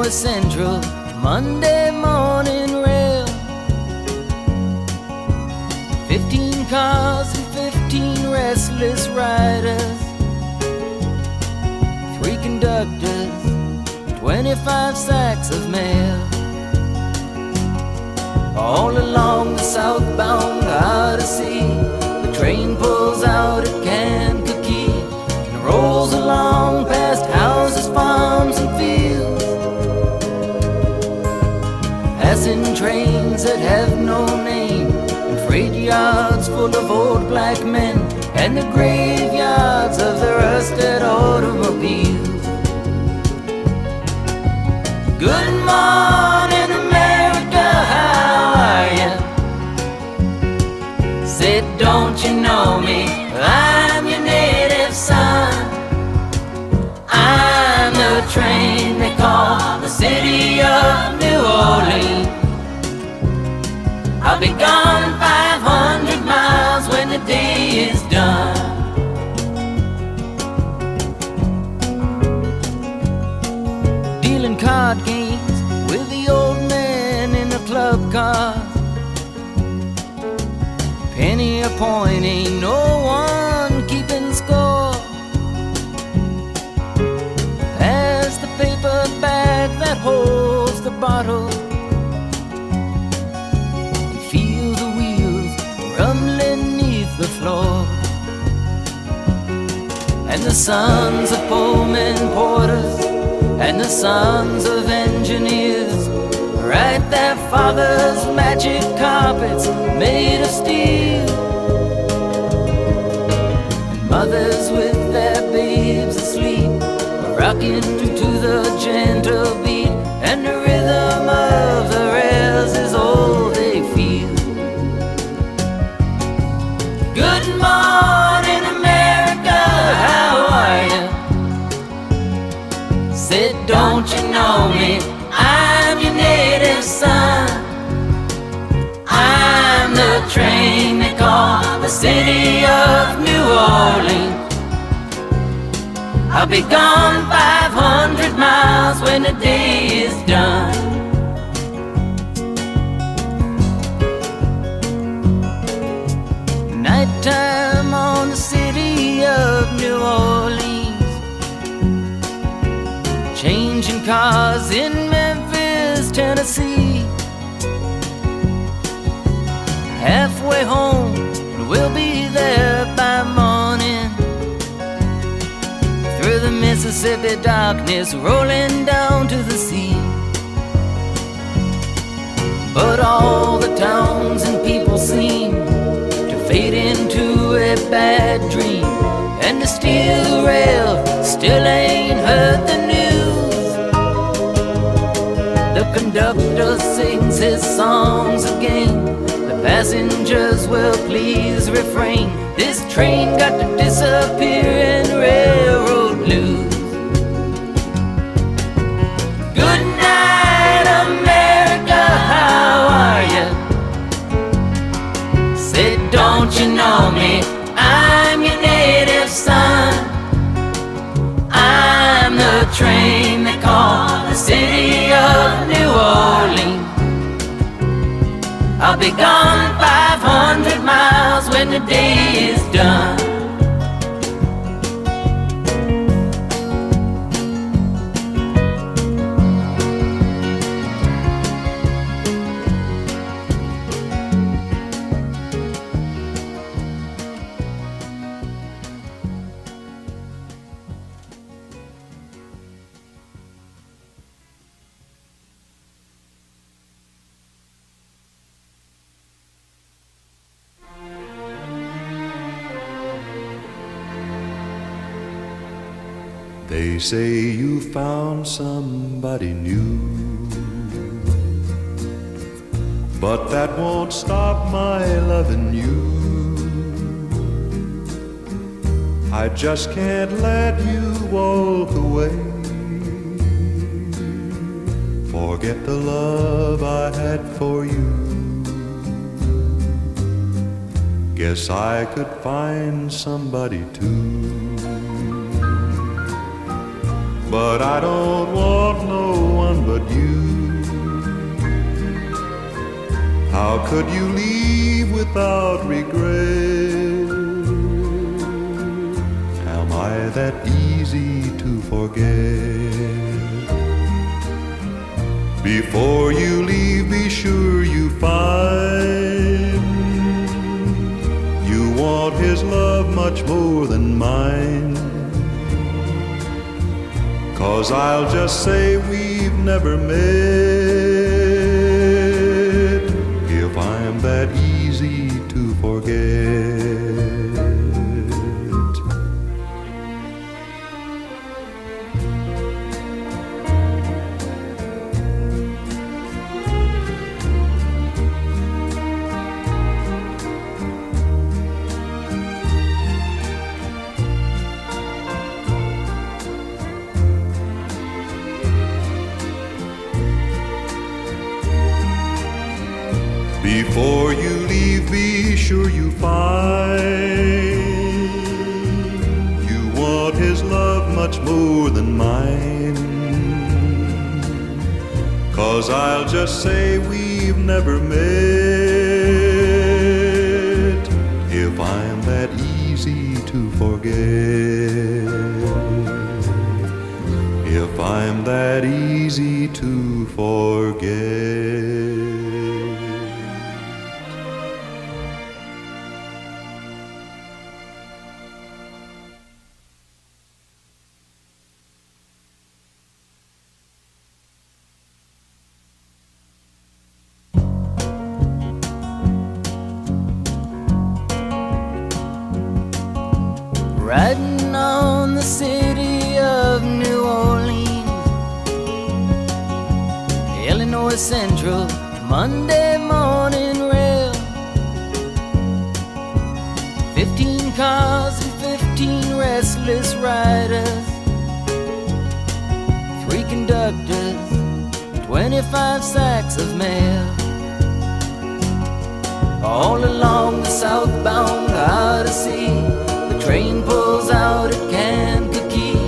North Central Monday morning rail. 15 cars and 15 restless riders, 3 conductors, 25 sacks of mail. All along the southbound Odyssey, the train pulls out at Kankakee and rolls along past houses, farms, and fields, passing trains that have no name, and freight yards full of old black men, and the graveyards of the rusted automobiles. Good morning, America, how are ya? Said, don't you know me? I'm your native son. I'm the train they call the city of New Orleans. I'll be gone 500 miles when the day is done. Dealing card games with the old man in the club car. Penny a point, ain't no one keeping score. Pass the paper bag that holds the bottle, and feel the wheels rumbling neath the floor. And the sons of Pullman porters and the sons of engineers write their fathers' magic carpets made of steel. And mothers with their babes asleep are rocking to the gentle beat, and the rhythm of the rails is all they feel. Good morning, America, how are ya? Said, don't you know me? I'm your native son. I'm the train they call the city of New Orleans. I'll be gone 500 miles when the day is done. Nighttime on the city of New Orleans, changing cars in Memphis, Tennessee. Halfway home, and we'll be there by morning. Through the Mississippi darkness, rolling down to the sea. But all the towns and people seem to fade into a bad dream, and the steel rail still ain't heard the news. The conductor sings his songs again, the passengers will please refrain. This train got to disappear in railroad blues. Good night, America, how are ya? Say, don't you know me? I'm your native son. I'm the train they call the city of New Orleans. I'll be gone 500 miles when the day is done. They say you found somebody new, but that won't stop my loving you. I just can't let you walk away. Forget the love I had for you. Guess I could find somebody too. But I don't want no anyone but you. How could you leave without regret? Am I that easy to forget? Before you leave, be sure you find you want his love much more than mine. 'Cause I'll just say we've never met if I'm that easy to forget. Before you leave, be sure you find you want his love much more than mine. 'Cause I'll just say we've never met if I'm that easy to forget. If I'm that easy to forget. Riding on the city of New Orleans, Illinois Central, Monday morning rail. 15 cars and 15 restless riders, 3 conductors, 25 sacks of mail. All along the southbound Odyssey, the train pulls out at Kankakee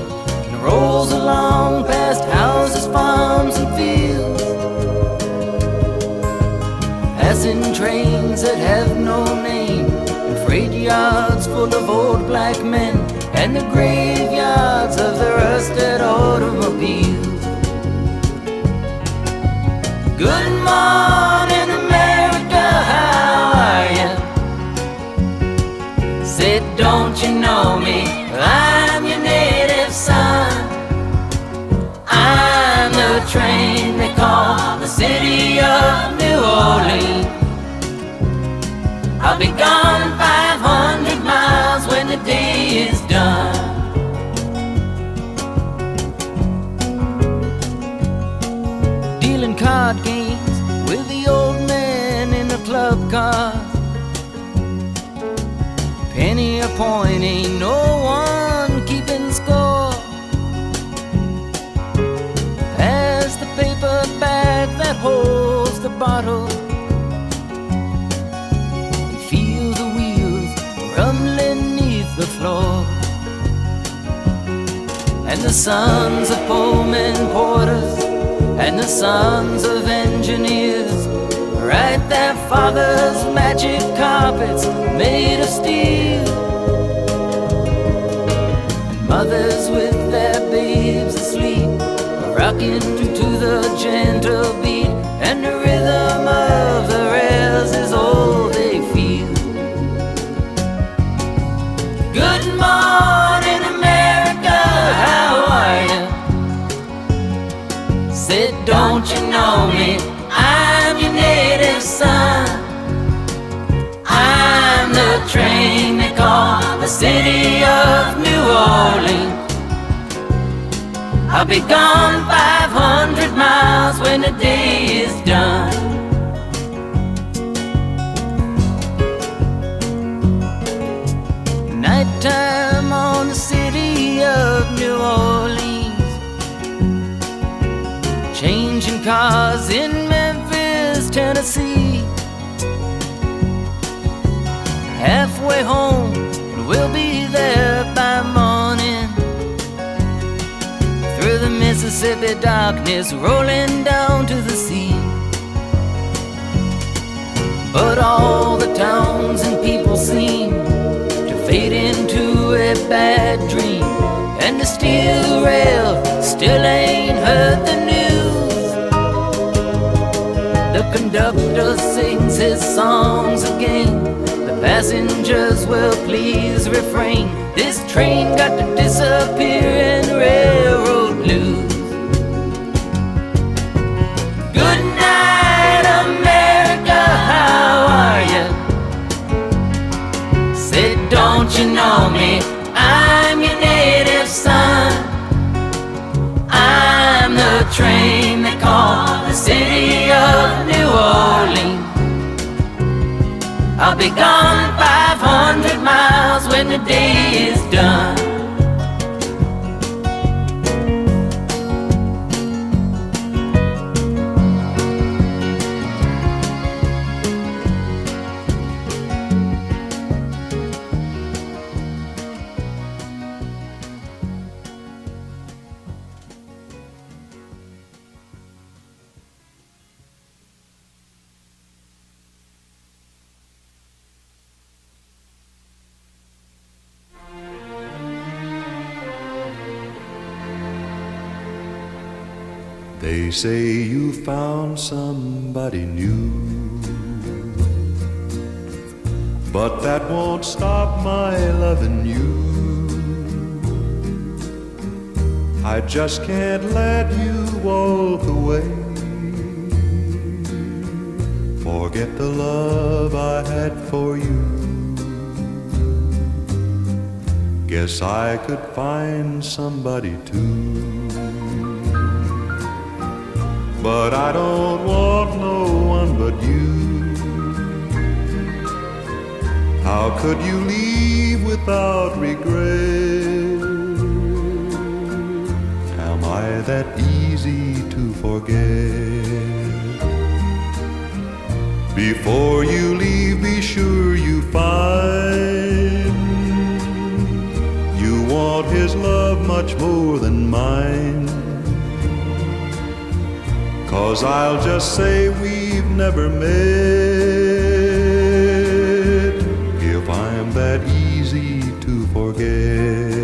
and rolls along past houses, farms, and fields, passing trains that have no name, and freight yards full of old black men, and the graveyards of the rusted automobiles. Good morning, America, how are you? Said, don't you know me? I'm your native son. I'm the train they call the city of New Orleans. I'll be gone 500 miles when the day is done. Dealing card games with the old man in the club car. Penny a point, ain't no one keeping score. Pass the paper bag that holds the bottle. You feel the wheels rumbling neath the floor. And the sons of Pullman porters and the sons of engineers write their fathers' magic carpets made of steel. And mothers with their babes asleep are rocking to the gentle beat, and the rhythm of the rails is all they feel. Good morning, America, how are you? Said, don't you know me? I'm your native son. I'm the train they call the city of New Orleans. I'll be gone 500 miles when the day is done. Nighttime on the city of New Orleans, changing cars in Memphis, Tennessee. Halfway home, and we'll be there by morning. Through the Mississippi Mississippi darkness rolling down to the sea. But all the towns and people seem to fade into a bad dream, and the steel rail still ain't heard the news. The conductor sings his songs again, the passengers will please refrain. This train got to disappear in railroad blues. Good night, America, how are you? Say, don't you know me? I'm your native son. I'm the train they call the city of New Orleans. I'll be gone 500 miles when the day is done. They say you found somebody new, but that won't stop my loving you. I just can't let you walk away. Forget the love I had for you. Guess I could find somebody too. But I don't want no one but you. How could you leave without regret? Am I that easy to forget? Before you leave, be sure you find you want his love much more than mine. 'Cause I'll just say we've never met if I'm that easy to forget.